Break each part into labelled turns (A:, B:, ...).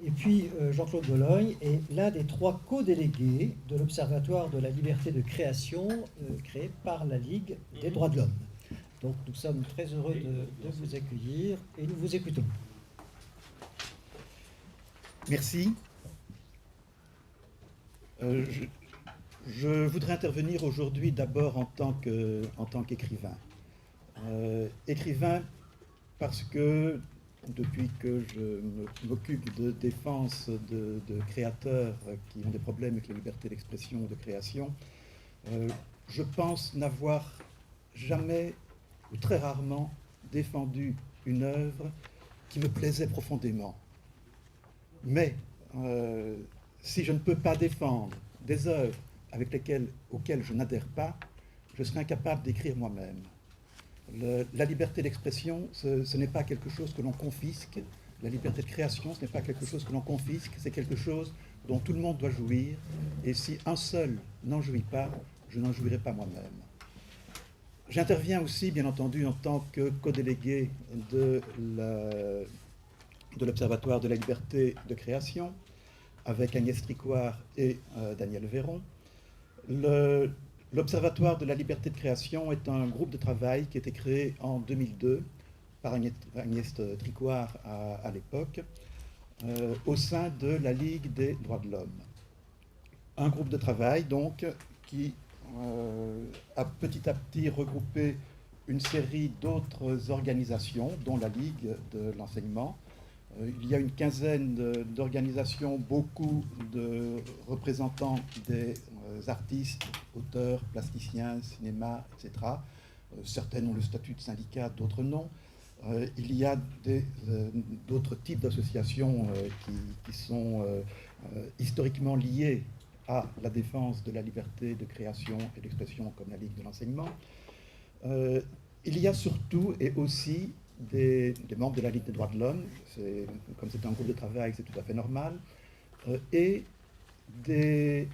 A: Et puis Jean-Claude Bologne est l'un des 3 co-délégués de l'Observatoire de la liberté de création créé par la Ligue des droits de l'homme. Donc nous sommes très heureux de vous accueillir et nous vous écoutons.
B: Merci. Je voudrais intervenir aujourd'hui d'abord en tant qu'écrivain. Écrivain parce que depuis que je m'occupe de défense de créateurs qui ont des problèmes avec la liberté d'expression ou de création, je pense n'avoir jamais ou très rarement défendu une œuvre qui me plaisait profondément. Mais si je ne peux pas défendre des œuvres auxquelles je n'adhère pas, je serai incapable d'écrire moi-même. La liberté d'expression, ce n'est pas quelque chose que l'on confisque. La liberté de création, ce n'est pas quelque chose que l'on confisque, c'est quelque chose dont tout le monde doit jouir. Et si un seul n'en jouit pas, je n'en jouirai pas moi-même. J'interviens aussi, bien entendu, en tant que co-délégué de l'Observatoire de la liberté de création, avec Agnès Tricoire et Daniel Véron. L'Observatoire de la liberté de création est un groupe de travail qui a été créé en 2002 par Agnès Tricoire à l'époque, au sein de la Ligue des droits de l'homme. Un groupe de travail, donc, qui a petit à petit regroupé une série d'autres organisations, dont la Ligue de l'enseignement. Il y a une quinzaine d'organisations, beaucoup de représentants des artistes, auteurs, plasticiens, cinéma, etc. Certaines ont le statut de syndicat, d'autres non. Il y a d'autres types d'associations qui sont historiquement liées à la défense de la liberté de création et d'expression, comme la Ligue de l'enseignement. Il y a surtout et aussi des membres de la Ligue des droits de l'homme, comme c'est un groupe de travail, c'est tout à fait normal, et des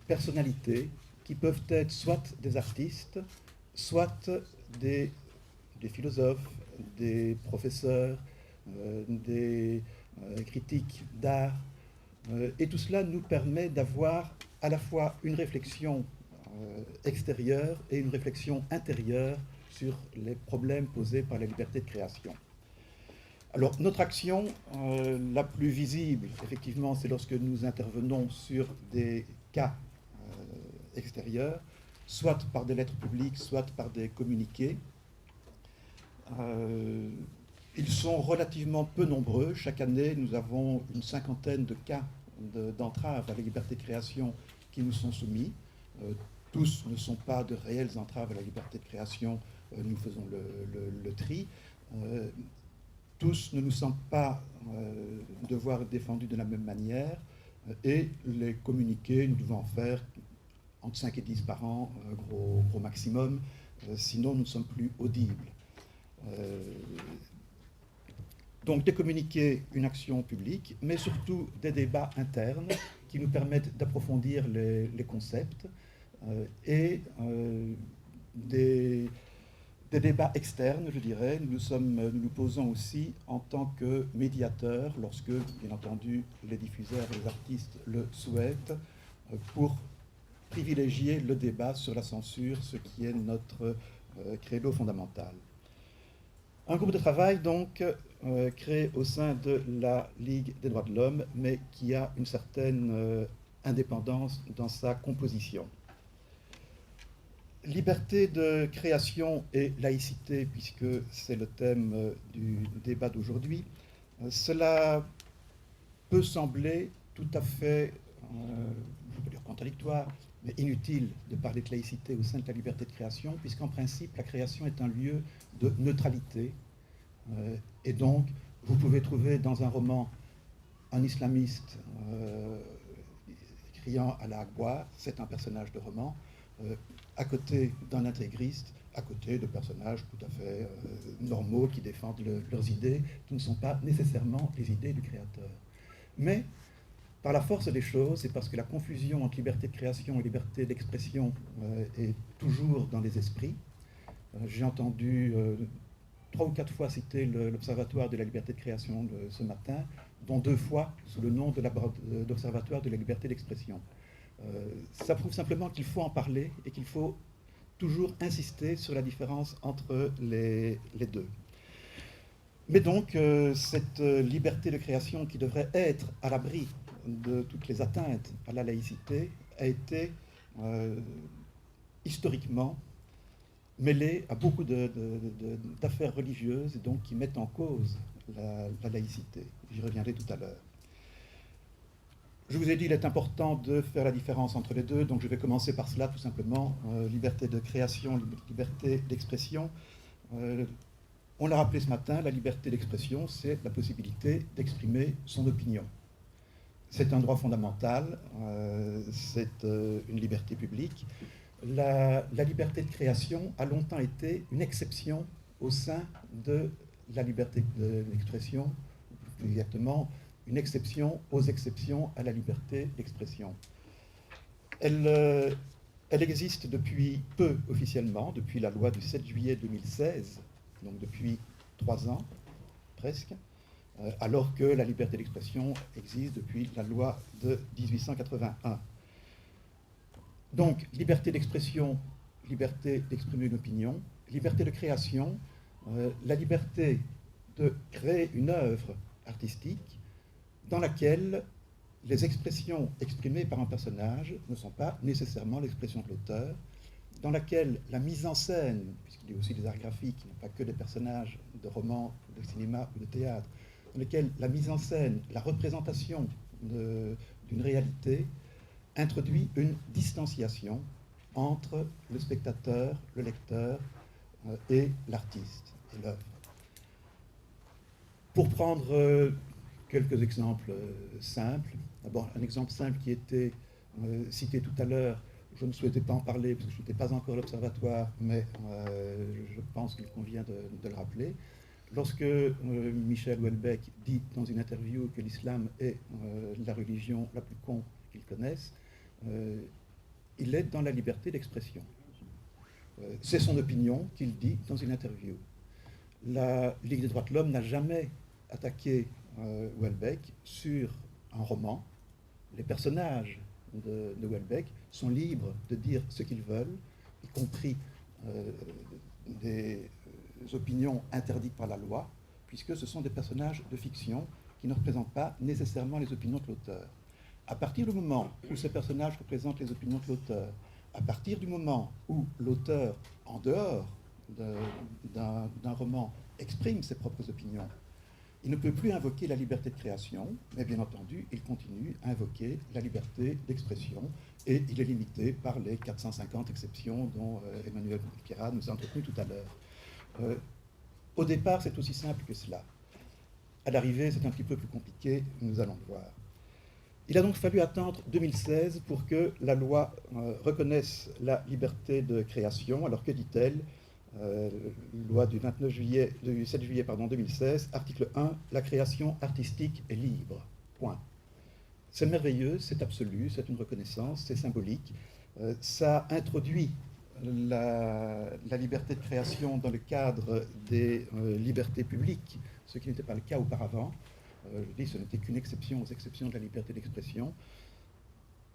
B: personnalités qui peuvent être soit des artistes, soit des philosophes, des professeurs, des critiques d'art. Et tout cela nous permet d'avoir à la fois une réflexion extérieure et une réflexion intérieure sur les problèmes posés par la liberté de création. Alors, notre action la plus visible, effectivement, c'est lorsque nous intervenons sur des cas extérieurs, soit par des lettres publiques, soit par des communiqués. Ils sont relativement peu nombreux. Chaque année, nous avons une cinquantaine de cas d'entrave à la liberté de création qui nous sont soumis. Tous ne sont pas de réelles entraves à la liberté de création, nous faisons le tri. Tous ne nous semblent pas devoir être défendus de la même manière, et les communiqués, nous devons en faire entre 5 et 10 par an, gros maximum, sinon nous ne sommes plus audibles. Donc des communiqués, une action publique, mais surtout des débats internes qui nous permettent d'approfondir les concepts, et des débats externes, je dirais. Nous nous posons aussi en tant que médiateurs, lorsque, bien entendu, les diffuseurs et les artistes le souhaitent, pour privilégier le débat sur la censure, ce qui est notre credo fondamental. Un groupe de travail, donc, créé au sein de la Ligue des droits de l'homme, mais qui a une certaine indépendance dans sa composition. Liberté de création et laïcité, puisque c'est le thème du débat d'aujourd'hui, cela peut sembler tout à fait, je ne peux dire contradictoire, mais inutile de parler de laïcité au sein de la liberté de création, puisqu'en principe, la création est un lieu de neutralité. Et donc, vous pouvez trouver dans un roman un islamiste criant à la Akbar, c'est un personnage de roman, à côté d'un intégriste, à côté de personnages tout à fait normaux qui défendent leurs idées, qui ne sont pas nécessairement les idées du créateur. Mais, par la force des choses, et parce que la confusion entre liberté de création et liberté d'expression est toujours dans les esprits, j'ai entendu 3 ou 4 fois citer l'Observatoire de la liberté de création ce matin. dont 2 fois sous le nom d'Observatoire de la liberté d'expression. Ça prouve simplement qu'il faut en parler et qu'il faut toujours insister sur la différence entre les deux. Mais donc, cette liberté de création qui devrait être à l'abri de toutes les atteintes à la laïcité a été historiquement mêlée à beaucoup d'affaires religieuses et donc qui mettent en cause la laïcité. J'y reviendrai tout à l'heure. Je vous ai dit qu'il est important de faire la différence entre les deux, donc je vais commencer par cela tout simplement. Liberté de création, liberté d'expression. On l'a rappelé ce matin, la liberté d'expression, c'est la possibilité d'exprimer son opinion. C'est un droit fondamental, c'est une liberté publique. La liberté de création a longtemps été une exception au sein de la liberté d'expression, plus exactement une exception aux exceptions à la liberté d'expression. Elle existe depuis peu officiellement, depuis la loi du 7 juillet 2016, donc depuis 3 ans presque, alors que la liberté d'expression existe depuis la loi de 1881. Donc, liberté d'expression, liberté d'exprimer une opinion, liberté de création, la liberté de créer une œuvre artistique dans laquelle les expressions exprimées par un personnage ne sont pas nécessairement l'expression de l'auteur, dans laquelle la mise en scène, puisqu'il y a aussi des arts graphiques, non pas que des personnages de romans, de cinéma ou de théâtre, dans lesquels la mise en scène, la représentation d'une réalité introduit une distanciation entre le spectateur, le lecteur et l'artiste et l'œuvre. Pour prendre quelques exemples simples, d'abord un exemple simple qui était cité tout à l'heure, je ne souhaitais pas en parler parce que je n'étais pas encore à l'Observatoire, mais je pense qu'il convient de le rappeler. Lorsque Michel Houellebecq dit dans une interview que l'islam est la religion la plus con qu'il connaisse, il est dans la liberté d'expression. C'est son opinion qu'il dit dans une interview. La Ligue des droits de l'homme n'a jamais attaqué Houellebecq sur un roman. Les personnages de Houellebecq sont libres de dire ce qu'ils veulent, y compris des opinions interdites par la loi, puisque ce sont des personnages de fiction qui ne représentent pas nécessairement les opinions de l'auteur. À partir du moment où ces personnages représentent les opinions de l'auteur, à partir du moment où l'auteur, en dehors d'un roman, exprime ses propres opinions, il ne peut plus invoquer la liberté de création, mais bien entendu, il continue à invoquer la liberté d'expression, et il est limité par les 450 exceptions dont Emmanuel Pierrat nous a entretenu tout à l'heure. Au départ, c'est aussi simple que cela. À l'arrivée, c'est un petit peu plus compliqué, nous allons le voir. Il a donc fallu attendre 2016 pour que la loi reconnaisse la liberté de création. Alors que dit-elle ? Loi du 7 juillet 2016, article 1, la création artistique est libre. Point. C'est merveilleux, c'est absolu, c'est une reconnaissance, c'est symbolique. Ça introduit la liberté de création dans le cadre des libertés publiques, ce qui n'était pas le cas auparavant. Je dis, ce n'était qu'une exception aux exceptions de la liberté d'expression.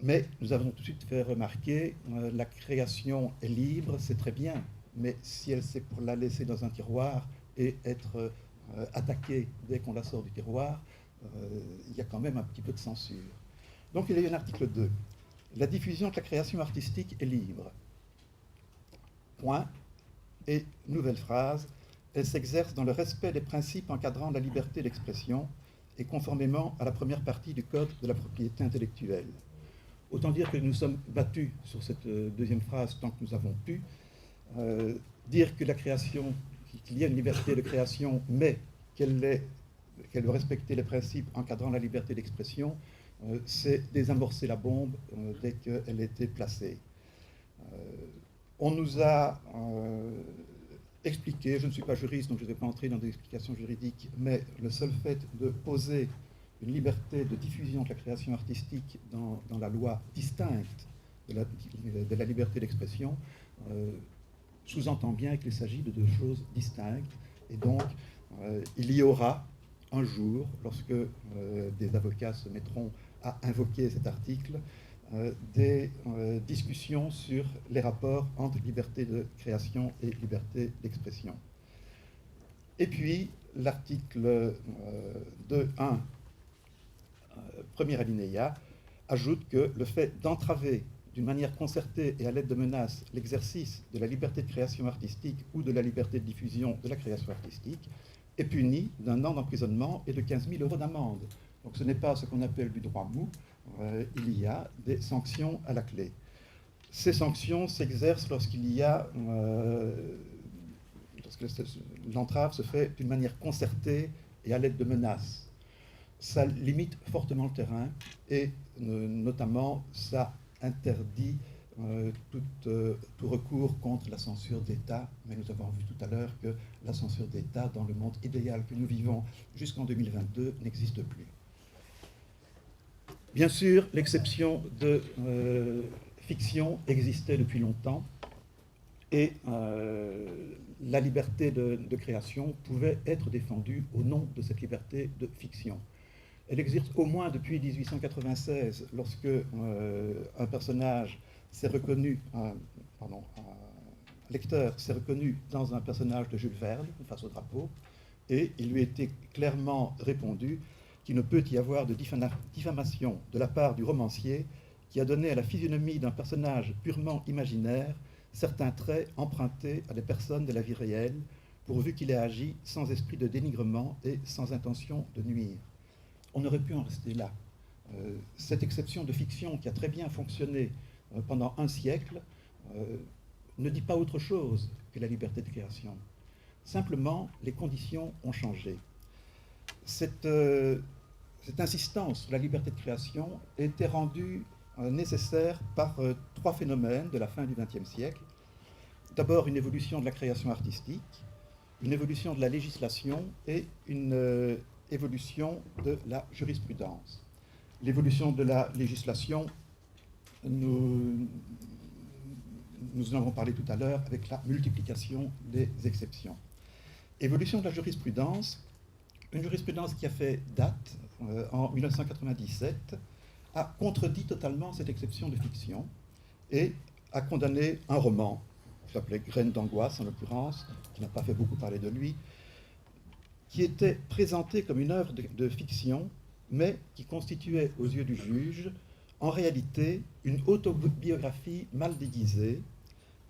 B: Mais nous avons tout de suite fait remarquer, la création est libre, c'est très bien, mais si c'est pour la laisser dans un tiroir et être attaquée dès qu'on la sort du tiroir, il y a quand même un petit peu de censure. Donc il y a un article 2. La diffusion de la création artistique est libre. Point. Et nouvelle phrase, elle s'exerce dans le respect des principes encadrant la liberté d'expression et conformément à la première partie du Code de la propriété intellectuelle. Autant dire que nous sommes battus sur cette deuxième phrase tant que nous avons pu. Dire que la création, qu'il y a une liberté de création, mais qu'elle doit respecter les principes encadrant la liberté d'expression, c'est désamorcer la bombe dès qu'elle était placée. On nous a expliqué, je ne suis pas juriste, donc je ne vais pas entrer dans des explications juridiques, mais le seul fait de poser une liberté de diffusion de la création artistique dans la loi distincte de la liberté d'expression sous-entend bien qu'il s'agit de deux choses distinctes. Et donc, il y aura un jour, lorsque des avocats se mettront à invoquer cet article, des discussions sur les rapports entre liberté de création et liberté d'expression. Et puis, l'article 2.1, premier alinéa, ajoute que le fait d'entraver d'une manière concertée et à l'aide de menaces l'exercice de la liberté de création artistique ou de la liberté de diffusion de la création artistique est puni d'1 an d'emprisonnement et de 15 000 € d'amende. Donc ce n'est pas ce qu'on appelle du droit mou, il y a des sanctions à la clé. Ces sanctions s'exercent lorsqu'il y a, lorsque l'entrave se fait d'une manière concertée et à l'aide de menaces. Ça limite fortement le terrain et notamment ça interdit tout recours contre la censure d'État, mais nous avons vu tout à l'heure que la censure d'État dans le monde idéal que nous vivons jusqu'en 2022 n'existe plus. Bien sûr, l'exception de fiction existait depuis longtemps et la liberté de création pouvait être défendue au nom de cette liberté de fiction. Elle existe au moins depuis 1896, lorsque un personnage s'est reconnu, un lecteur s'est reconnu dans un personnage de Jules Verne, face au drapeau, et il lui était clairement répondu qu'il ne peut y avoir de diffamation de la part du romancier qui a donné à la physionomie d'un personnage purement imaginaire certains traits empruntés à des personnes de la vie réelle, pourvu qu'il ait agi sans esprit de dénigrement et sans intention de nuire. On aurait pu en rester là. Cette exception de fiction qui a très bien fonctionné pendant un siècle ne dit pas autre chose que la liberté de création. Simplement, les conditions ont changé. Cette insistance sur la liberté de création était rendue nécessaire par 3 phénomènes de la fin du XXe siècle. D'abord, une évolution de la création artistique, une évolution de la législation et une évolution de la jurisprudence. L'évolution de la législation, nous en avons parlé tout à l'heure avec la multiplication des exceptions. Évolution de la jurisprudence, une jurisprudence qui a fait date en 1997, a contredit totalement cette exception de fiction et a condamné un roman, qui s'appelait Graines d'angoisse en l'occurrence, qui n'a pas fait beaucoup parler de lui, qui était présenté comme une œuvre de fiction, mais qui constituait aux yeux du juge, en réalité, une autobiographie mal déguisée,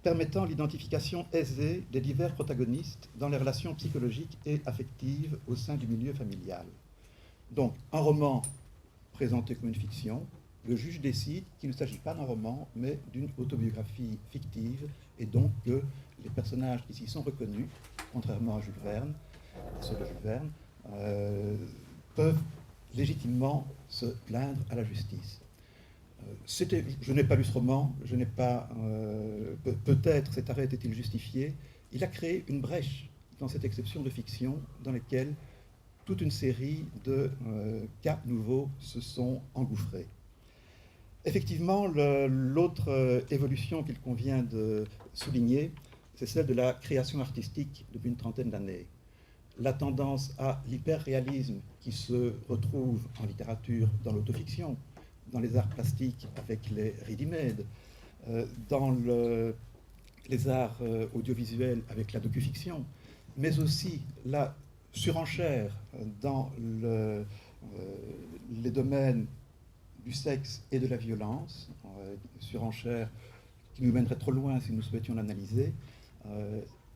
B: permettant l'identification aisée des divers protagonistes dans les relations psychologiques et affectives au sein du milieu familial. Donc, un roman présenté comme une fiction, le juge décide qu'il ne s'agit pas d'un roman, mais d'une autobiographie fictive, et donc que les personnages qui s'y sont reconnus, contrairement à Jules Verne, ceux de Jules Verne, peuvent légitimement se plaindre à la justice. Je n'ai pas lu ce roman, je n'ai pas. Peut-être cet arrêt était-il justifié. Il a créé une brèche dans cette exception de fiction dans laquelle toute une série de cas nouveaux se sont engouffrés. Effectivement, l'autre évolution qu'il convient de souligner, c'est celle de la création artistique depuis une trentaine d'années. La tendance à l'hyperréalisme qui se retrouve en littérature dans l'autofiction, dans les arts plastiques avec les ready-made, dans les arts audiovisuels avec la docufiction, mais aussi la surenchère dans les domaines du sexe et de la violence, surenchère qui nous mènerait trop loin si nous souhaitions l'analyser,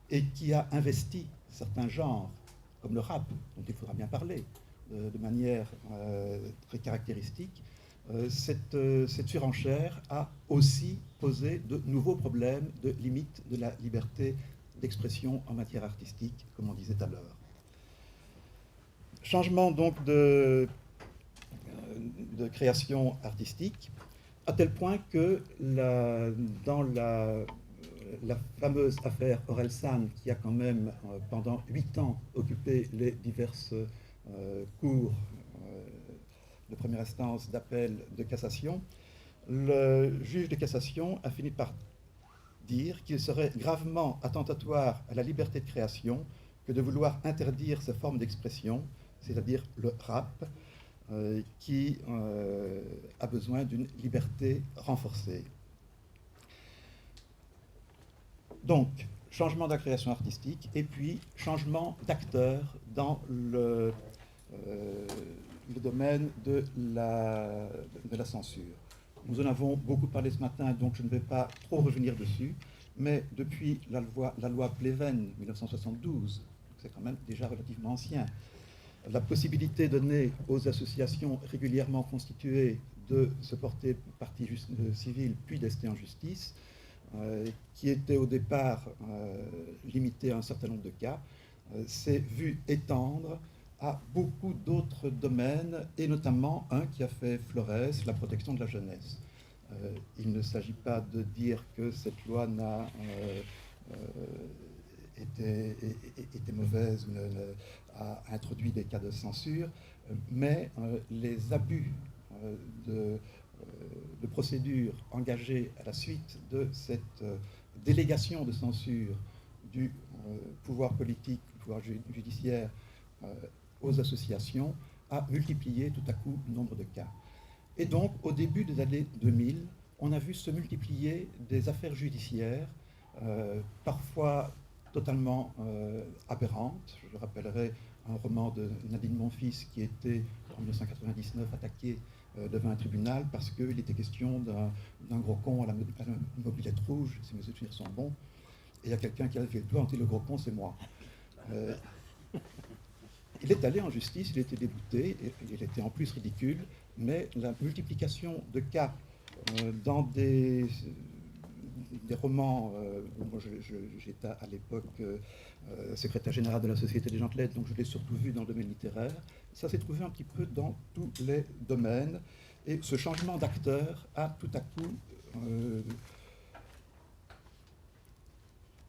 B: et qui a investi certains genres, comme le rap, dont il faudra bien parler, de manière très caractéristique. Cette surenchère a aussi posé de nouveaux problèmes de limite de la liberté d'expression en matière artistique, comme on disait à l'heure. Changement donc de création artistique, à tel point que dans la fameuse affaire Orelsan, qui a quand même pendant 8 ans occupé les diverses cours de première instance, d'appel, de cassation, le juge de cassation a fini par dire qu'il serait gravement attentatoire à la liberté de création que de vouloir interdire ces formes d'expression, c'est-à-dire le rap, qui a besoin d'une liberté renforcée. Donc, changement de la création artistique et puis changement d'acteur dans le domaine de la censure. Nous en avons beaucoup parlé ce matin, donc je ne vais pas trop revenir dessus, mais depuis la loi Pleven 1972, c'est quand même déjà relativement ancien, la possibilité donnée aux associations régulièrement constituées de se porter partie civile puis d'ester en justice, qui était au départ limitée à un certain nombre de cas, s'est vu étendre à beaucoup d'autres domaines, et notamment un qui a fait florès, la protection de la jeunesse. Il ne s'agit pas de dire que cette loi n'a été mauvaise, a introduit des cas de censure, mais les abus de procédures engagées à la suite de cette délégation de censure du pouvoir politique, du pouvoir judiciaire aux associations, a multiplié tout à coup le nombre de cas. Et donc, au début des années 2000, on a vu se multiplier des affaires judiciaires, parfois totalement aberrantes. Je rappellerai un roman de Nadine Monfils qui était, en 1999, attaqué devant un tribunal parce qu'il était question d'un gros con à la mobilette rouge, si mes souvenirs sont bons, et il y a quelqu'un qui a fait « toi, le gros con, c'est moi ». Il est allé en justice, il était débouté, et il était en plus ridicule, mais la multiplication de cas dans des romans, moi j'étais à l'époque secrétaire général de la Société des gens de lettres, donc je l'ai surtout vu dans le domaine littéraire, ça s'est trouvé un petit peu dans tous les domaines, et ce changement d'acteur a tout à coup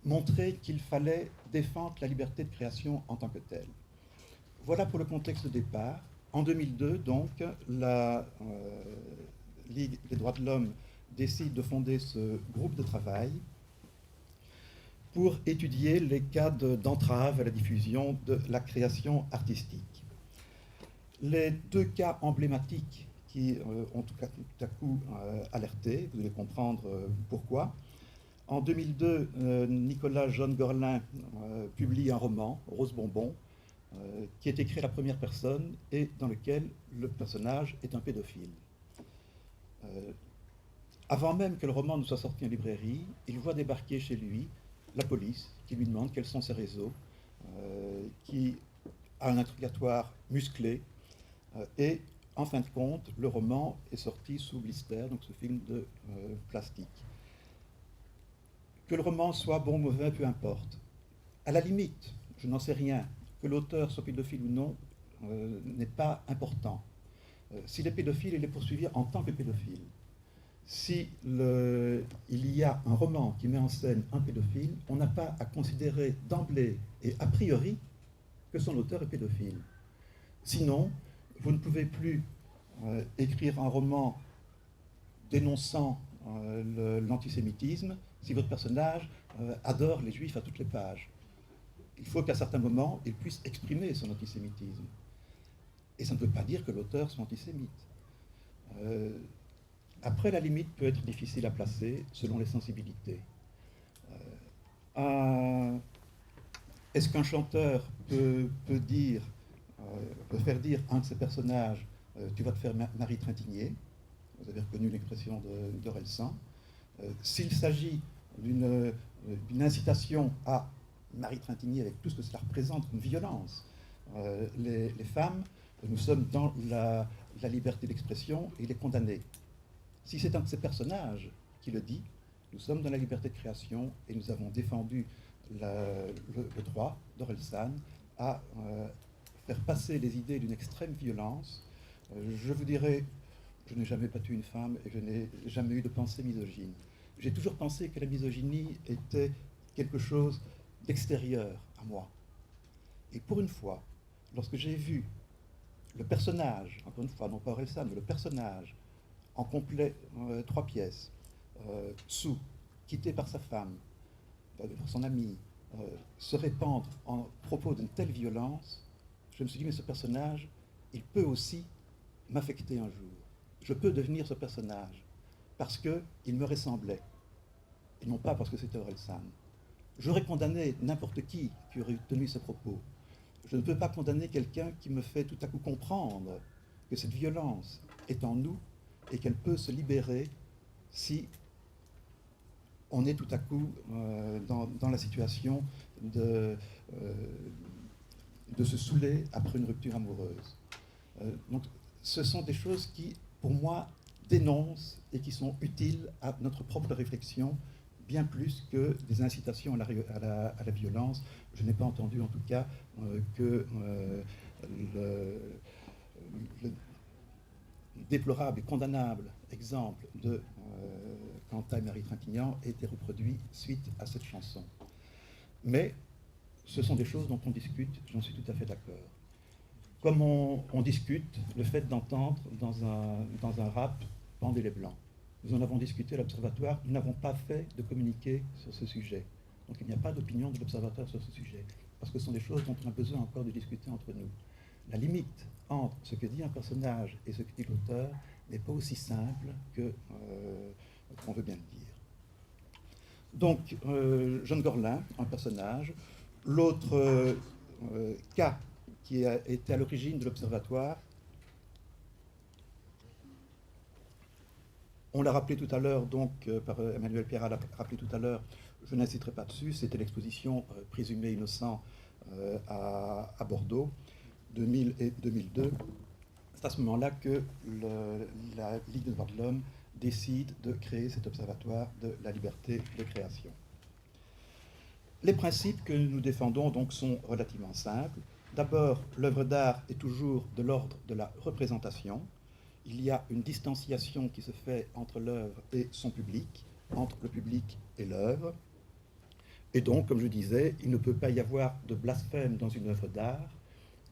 B: montré qu'il fallait défendre la liberté de création en tant que telle. Voilà pour le contexte de départ. En 2002, donc, la Ligue des droits de l'homme décide de fonder ce groupe de travail pour étudier les cas d'entrave à la diffusion de la création artistique. Les deux cas emblématiques qui ont tout à coup alerté, vous allez comprendre pourquoi. En 2002, Nicolas John Gorlin publie un roman, Rose Bonbon, qui est écrit à la première personne et dans lequel le personnage est un pédophile. Avant même que le roman ne soit sorti en librairie, il voit débarquer chez lui la police qui lui demande quels sont ses réseaux, qui a un interrogatoire musclé, et en fin de compte, le roman est sorti sous blister, donc ce film de plastique. Que le roman soit bon ou mauvais, peu importe. À la limite, je n'en sais rien, que l'auteur soit pédophile ou non n'est pas important. S'il est pédophile, il est poursuivi en tant que pédophile. Si il y a un roman qui met en scène un pédophile, on n'a pas à considérer d'emblée et a priori que son auteur est pédophile. Sinon, vous ne pouvez plus écrire un roman dénonçant l'antisémitisme si votre personnage adore les juifs à toutes les pages. Il faut qu'à certains moments, il puisse exprimer son antisémitisme. Et ça ne veut pas dire que l'auteur soit antisémite. Après, la limite peut être difficile à placer selon les sensibilités. Est-ce qu'un chanteur peut faire dire à un de ses personnages tu vas te faire Marie Trintignant? Vous avez reconnu l'expression d'Orelsan. S'il s'agit d'une incitation à Marie Trintignant avec tout ce que cela représente comme violence, les femmes, nous sommes dans la liberté d'expression et il est condamné. Si c'est un de ces personnages qui le dit, nous sommes dans la liberté de création et nous avons défendu le droit d'Orelsan à faire passer les idées d'une extrême violence. Je vous dirais, je n'ai jamais battu une femme et je n'ai jamais eu de pensée misogyne. J'ai toujours pensé que la misogynie était quelque chose d'extérieur à moi. Et pour une fois, lorsque j'ai vu le personnage, encore une fois, non pas Orelsan, mais le personnage en complet 3 pièces, sous, quitté par sa femme, par son ami, se répandre en propos d'une telle violence, je me suis dit, mais ce personnage, il peut aussi m'affecter un jour. Je peux devenir ce personnage parce qu'il me ressemblait, et non pas parce que c'était Orelsan. J'aurais condamné n'importe qui aurait tenu ces propos. Je ne peux pas condamner quelqu'un qui me fait tout à coup comprendre que cette violence est en nous et qu'elle peut se libérer si on est tout à coup dans la situation de se saouler après une rupture amoureuse. Donc, ce sont des choses qui, pour moi, dénoncent et qui sont utiles à notre propre réflexion, bien plus que des incitations à la violence. Je n'ai pas entendu, en tout cas, que le déplorable et condamnable exemple de Quentin et Marie Trintignant ait été reproduit suite à cette chanson. Mais ce sont des choses dont on discute, j'en suis tout à fait d'accord. Comme on discute le fait d'entendre dans un rap « Pendez les Blancs ». Nous en avons discuté à l'Observatoire, nous n'avons pas fait de communiqué sur ce sujet. Donc il n'y a pas d'opinion de l'Observatoire sur ce sujet, parce que ce sont des choses dont on a besoin encore de discuter entre nous. La limite entre ce que dit un personnage et ce que dit l'auteur n'est pas aussi simple qu'on veut bien le dire. Donc, Jeanne Gorlin, un personnage. L'autre cas qui a été à l'origine de l'Observatoire, on l'a rappelé tout à l'heure, donc par Emmanuel Pierrat l'a rappelé tout à l'heure, je n'inciterai pas dessus, c'était l'exposition Présumé innocent à Bordeaux, 2000 et 2002. C'est à ce moment-là que la Ligue des droits de l'homme décide de créer cet observatoire de la liberté de création. Les principes que nous défendons donc sont relativement simples. D'abord, l'œuvre d'art est toujours de l'ordre de la représentation. Il y a une distanciation qui se fait entre l'œuvre et son public, entre le public et l'œuvre. Et donc, comme je disais, il ne peut pas y avoir de blasphème dans une œuvre d'art,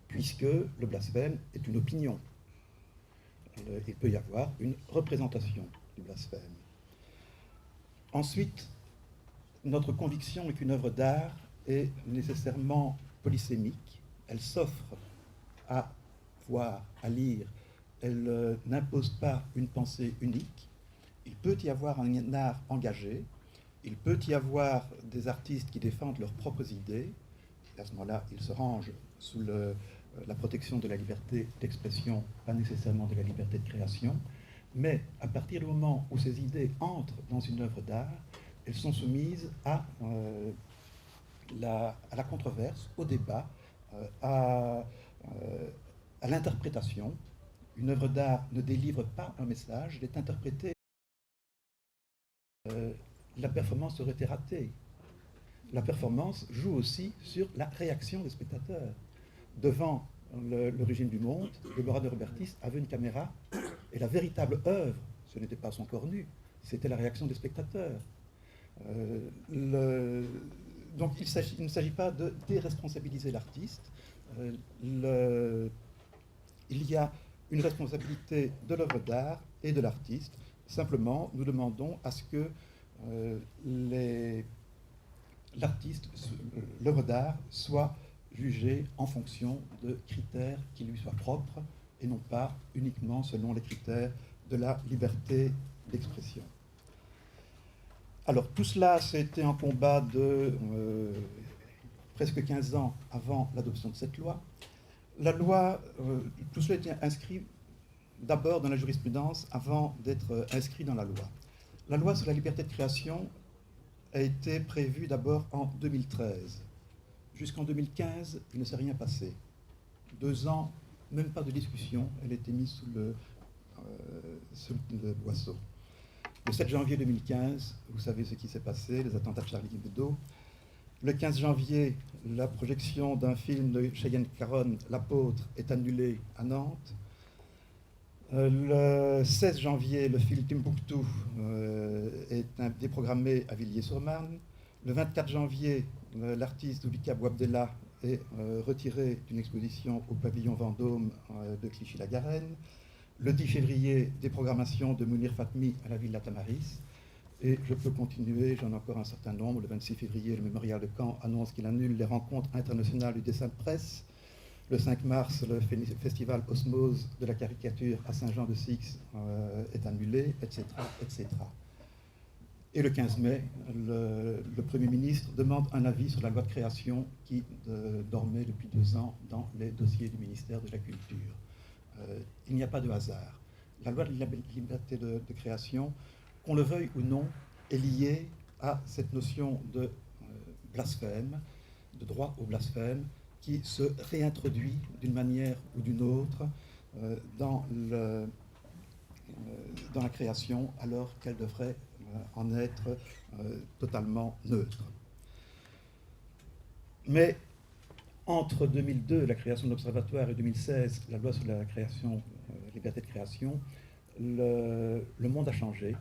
B: puisque le blasphème est une opinion. Il peut y avoir une représentation du blasphème. Ensuite, notre conviction est qu'une œuvre d'art est nécessairement polysémique. Elle s'offre à voir, à lire. Elle n'impose pas une pensée unique. Il peut y avoir un art engagé. Il peut y avoir des artistes qui défendent leurs propres idées. Et à ce moment-là, ils se rangent sous la protection de la liberté d'expression, pas nécessairement de la liberté de création. Mais à partir du moment où ces idées entrent dans une œuvre d'art, elles sont soumises à la controverse, au débat, à l'interprétation. Une œuvre d'art ne délivre pas un message, elle est interprétée. La performance aurait été ratée. La performance joue aussi sur la réaction des spectateurs. Devant l'origine du monde, le Bora de Robertis avait une caméra, et la véritable œuvre, ce n'était pas son corps nu, c'était la réaction des spectateurs. Donc il ne s'agit pas de déresponsabiliser l'artiste. Il y a une responsabilité de l'œuvre d'art et de l'artiste. Simplement, nous demandons à ce que l'œuvre d'art soit jugée en fonction de critères qui lui soient propres et non pas uniquement selon les critères de la liberté d'expression. Alors tout cela, c'était un combat de presque 15 ans avant l'adoption de cette loi. La loi, tout cela était inscrit d'abord dans la jurisprudence avant d'être inscrit dans la loi. La loi sur la liberté de création a été prévue d'abord en 2013. Jusqu'en 2015, il ne s'est rien passé. 2 ans, même pas de discussion, elle a été mise sous le boisseau. Le 7 janvier 2015, vous savez ce qui s'est passé, les attentats de Charlie Hebdo. Le 15 janvier, la projection d'un film de Cheyenne Caron, L'Apôtre, est annulée à Nantes. Le 16 janvier, le film Timbuktu est déprogrammé à Villiers-sur-Marne. Le 24 janvier, l'artiste Oubika Bouabdella est retiré d'une exposition au pavillon Vendôme de Clichy-la-Garenne. Le 10 février, déprogrammation de Mounir Fatmi à la Villa Tamaris. Et je peux continuer, j'en ai encore un certain nombre. Le 26 février, le mémorial de Caen annonce qu'il annule les rencontres internationales du dessin de presse. Le 5 mars, le festival Osmose de la caricature à Saint-Jean-de-Six est annulé, etc., etc. Et le 15 mai, le Premier ministre demande un avis sur la loi de création qui dormait depuis 2 ans dans les dossiers du ministère de la Culture. Il n'y a pas de hasard. La loi de liberté de création, qu'on le veuille ou non, est liée à cette notion de blasphème, de droit au blasphème, qui se réintroduit d'une manière ou d'une autre dans la création, alors qu'elle devrait en être totalement neutre. Mais entre 2002, la création de l'Observatoire, et 2016, la loi sur la création, liberté de création, le monde a changé.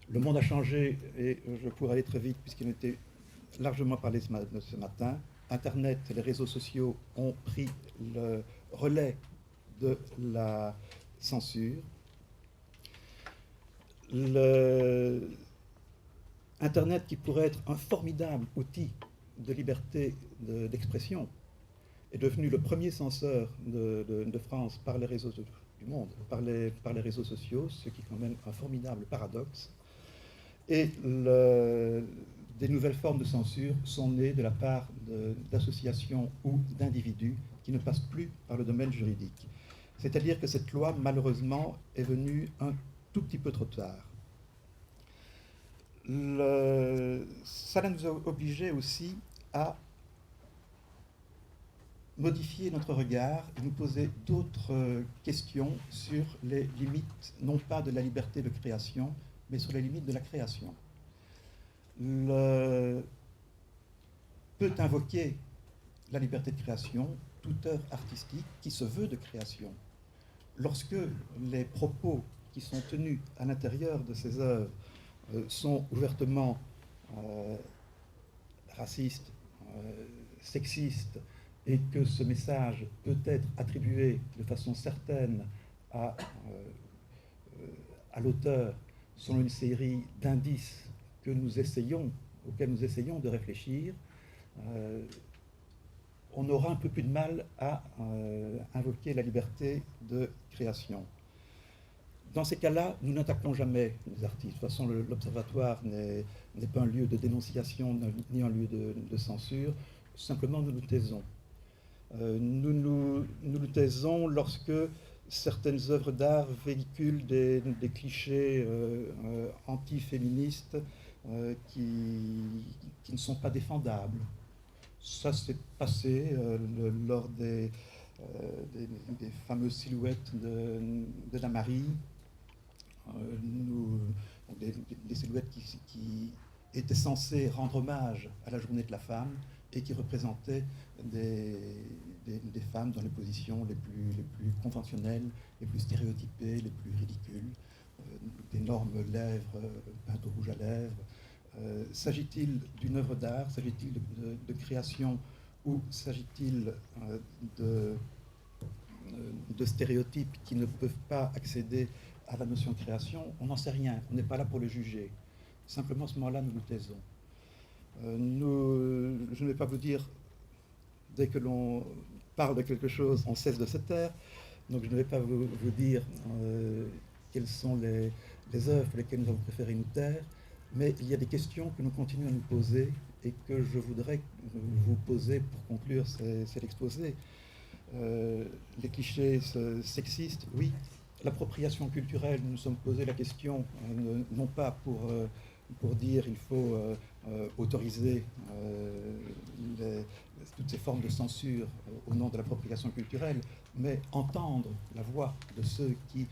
B: Le monde a changé, et je pourrais aller très vite puisqu'il était largement parlé ce matin. Internet et les réseaux sociaux ont pris le relais de la censure. Internet, qui pourrait être un formidable outil de liberté d'expression, est devenu le premier censeur de France par les réseaux du monde, par les réseaux sociaux, ce qui est quand même un formidable paradoxe. Et des nouvelles formes de censure sont nées de la part d'associations ou d'individus qui ne passent plus par le domaine juridique. C'est-à-dire que cette loi, malheureusement, est venue un tout petit peu trop tard. Ça nous a obligés aussi à modifier notre regard et nous poser d'autres questions sur les limites, non pas de la liberté de création, mais sur les limites de la création. Peut invoquer la liberté de création toute œuvre artistique qui se veut de création. Lorsque les propos qui sont tenus à l'intérieur de ces œuvres sont ouvertement racistes, sexistes, et que ce message peut être attribué de façon certaine à l'auteur selon une série d'indices auxquels nous essayons de réfléchir, on aura un peu plus de mal à invoquer la liberté de création. Dans ces cas-là, nous n'attaquons jamais les artistes. De toute façon, l'Observatoire n'est pas un lieu de dénonciation ni un lieu de censure. Simplement, nous nous taisons. Nous nous taisons lorsque certaines œuvres d'art véhiculent des clichés anti-féministes qui ne sont pas défendables. Ça s'est passé lors des fameuses silhouettes de la Marie, des silhouettes qui étaient censées rendre hommage à la journée de la femme et qui représentaient des femmes dans les positions les plus conventionnelles, les plus stéréotypées, les plus ridicules, d'énormes lèvres peintes au rouge à lèvres. S'agit-il d'une œuvre d'art? S'agit-il de création? Ou s'agit-il de stéréotypes qui ne peuvent pas accéder à la notion de création? On n'en sait rien, on n'est pas là pour le juger. Simplement, à ce moment-là, nous nous taisons. Je ne vais pas vous dire, dès que l'on parle de quelque chose, on cesse de se taire. Donc je ne vais pas vous dire quelles sont les œuvres pour lesquelles nous avons préféré nous taire, mais il y a des questions que nous continuons à nous poser et que je voudrais vous poser pour conclure cet exposé. Les clichés sexistes, oui. L'appropriation culturelle, nous nous sommes posé la question, non pas pour dire il faut autoriser toutes ces formes de censure au nom de l'appropriation culturelle, mais entendre la voix de ceux qui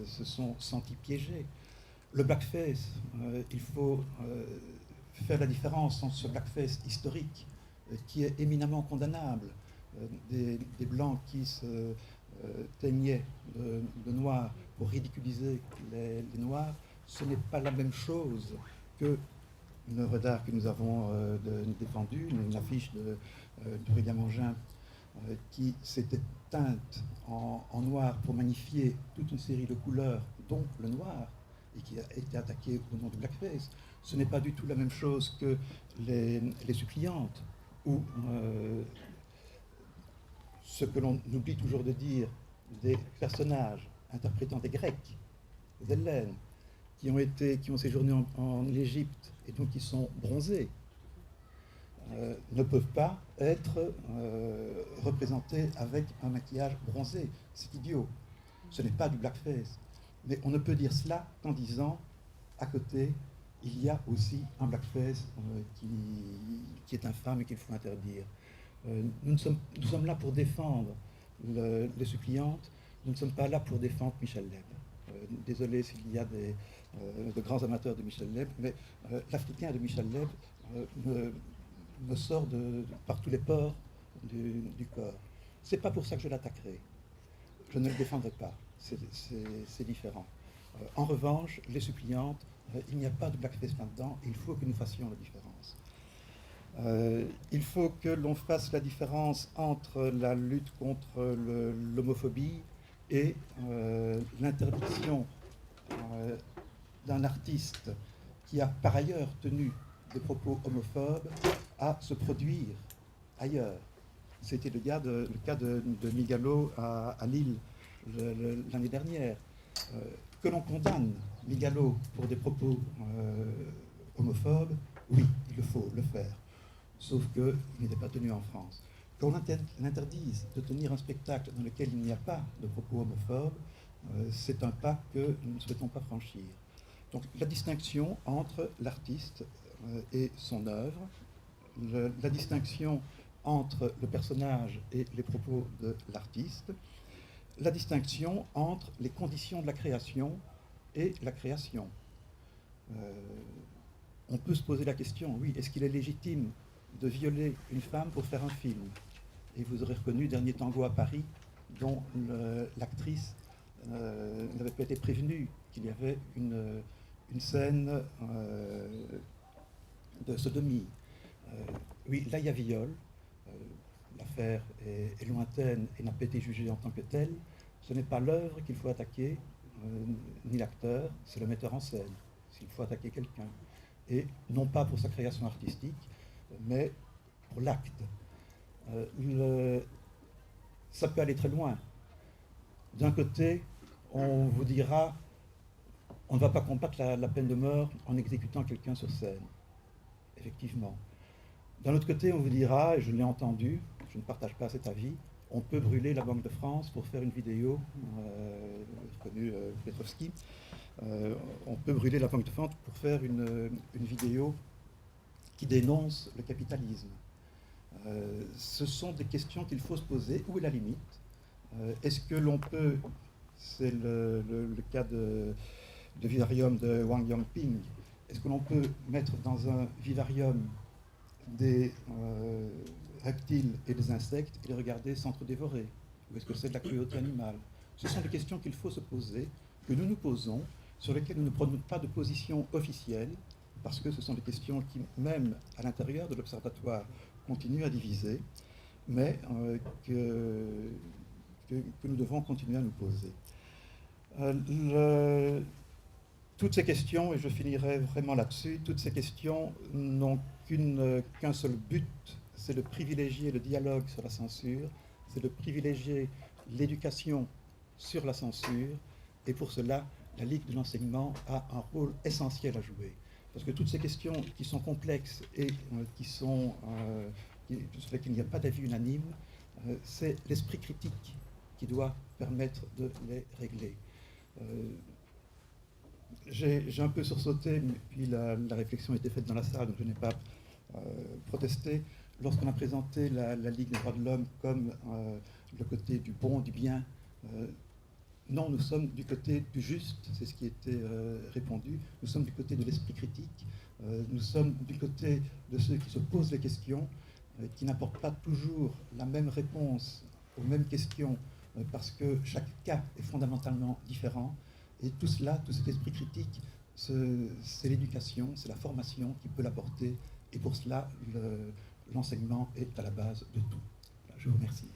B: se sont sentis piégés. Le blackface, il faut faire la différence entre ce blackface historique qui est éminemment condamnable, des Blancs qui se teignaient de noir pour ridiculiser les Noirs. Ce n'est pas la même chose que une œuvre d'art que nous avons défendue, une affiche de William Engin qui s'était teinte en noir pour magnifier toute une série de couleurs, dont le noir, et qui a été attaqué au nom du blackface. Ce n'est pas du tout la même chose que les suppliantes, ou ce que l'on oublie toujours de dire des personnages interprétant des Grecs, des Hellènes, qui ont séjourné en Égypte et donc qui sont bronzés, ne peuvent pas être représentés avec un maquillage bronzé. C'est idiot. Ce n'est pas du blackface. Mais on ne peut dire cela qu'en disant, à côté, il y a aussi un blackface qui est infâme et qu'il faut interdire. Nous sommes là pour défendre les suppliantes, nous ne sommes pas là pour défendre Michel Leb. Désolé s'il y a de grands amateurs de Michel Leb, mais l'Africain de Michel Leb me sort par tous les pores du corps. C'est pas pour ça que je l'attaquerai. Je ne le défendrai pas. C'est différent. En revanche, les suppliantes, il n'y a pas de blackface là-dedans. Il faut que nous fassions la différence. Il faut que l'on fasse la différence entre la lutte contre l'homophobie et l'interdiction d'un artiste qui a par ailleurs tenu des propos homophobes à se produire ailleurs. C'était le cas de Migalo à Lille l'année dernière. Que l'on condamne Migalo pour des propos homophobes, oui, il faut le faire. Sauf qu'il n'était pas tenu en France. Qu'on l'interdise de tenir un spectacle dans lequel il n'y a pas de propos homophobes, c'est un pas que nous ne souhaitons pas franchir. Donc la distinction entre l'artiste et son œuvre, la distinction entre le personnage et les propos de l'artiste, la distinction entre les conditions de la création et la création. On peut se poser la question, oui, est-ce qu'il est légitime de violer une femme pour faire un film? Et vous aurez reconnu Dernier Tango à Paris, dont l'actrice n'avait pas été prévenue qu'il y avait une scène de sodomie. Oui, là il y a viol. L'affaire est lointaine et n'a pas été jugée en tant que telle. Ce n'est pas l'œuvre qu'il faut attaquer, ni l'acteur, c'est le metteur en scène, s'il faut attaquer quelqu'un. Et non pas pour sa création artistique, mais pour l'acte. Ça peut aller très loin. D'un côté, on vous dira, on ne va pas combattre la peine de mort en exécutant quelqu'un sur scène. Effectivement. D'un autre côté, on vous dira, et je l'ai entendu, je ne partage pas cet avis, on peut brûler la Banque de France pour faire une vidéo, connu Petrovski, on peut brûler la Banque de France pour faire une vidéo qui dénonce le capitalisme. Ce sont des questions qu'il faut se poser. Où est la limite? Est-ce que l'on peut, c'est le cas de vivarium de Wang Yangping, est-ce que l'on peut mettre dans un vivarium des reptiles et des insectes et les regarder s'entre-dévorer? Ou est-ce que c'est de la cruauté animale? Ce sont des questions qu'il faut se poser, que nous nous posons, sur lesquelles nous ne prenons pas de position officielle, parce que ce sont des questions qui, même à l'intérieur de l'Observatoire, continuent à diviser, mais que nous devons continuer à nous poser. Toutes ces questions, et je finirai vraiment là-dessus, toutes ces questions n'ont qu'un seul but, c'est de privilégier le dialogue sur la censure, c'est de privilégier l'éducation sur la censure, et pour cela, la Ligue de l'enseignement a un rôle essentiel à jouer. Parce que toutes ces questions qui sont complexes et sur lesquelles il n'y a pas d'avis unanime, c'est l'esprit critique qui doit permettre de les régler. J'ai un peu sursauté, puis la réflexion a été faite dans la salle, donc je n'ai pas protesté. Lorsqu'on a présenté la Ligue des droits de l'homme comme le côté du bon, du bien, non, nous sommes du côté du juste, c'est ce qui était répondu. Nous sommes du côté de l'esprit critique. Nous sommes du côté de ceux qui se posent les questions, qui n'apportent pas toujours la même réponse aux mêmes questions, parce que chaque cas est fondamentalement différent. Et tout cela, tout cet esprit critique, c'est l'éducation, c'est la formation qui peut l'apporter. Et pour cela, l'enseignement est à la base de tout. Voilà, je vous remercie.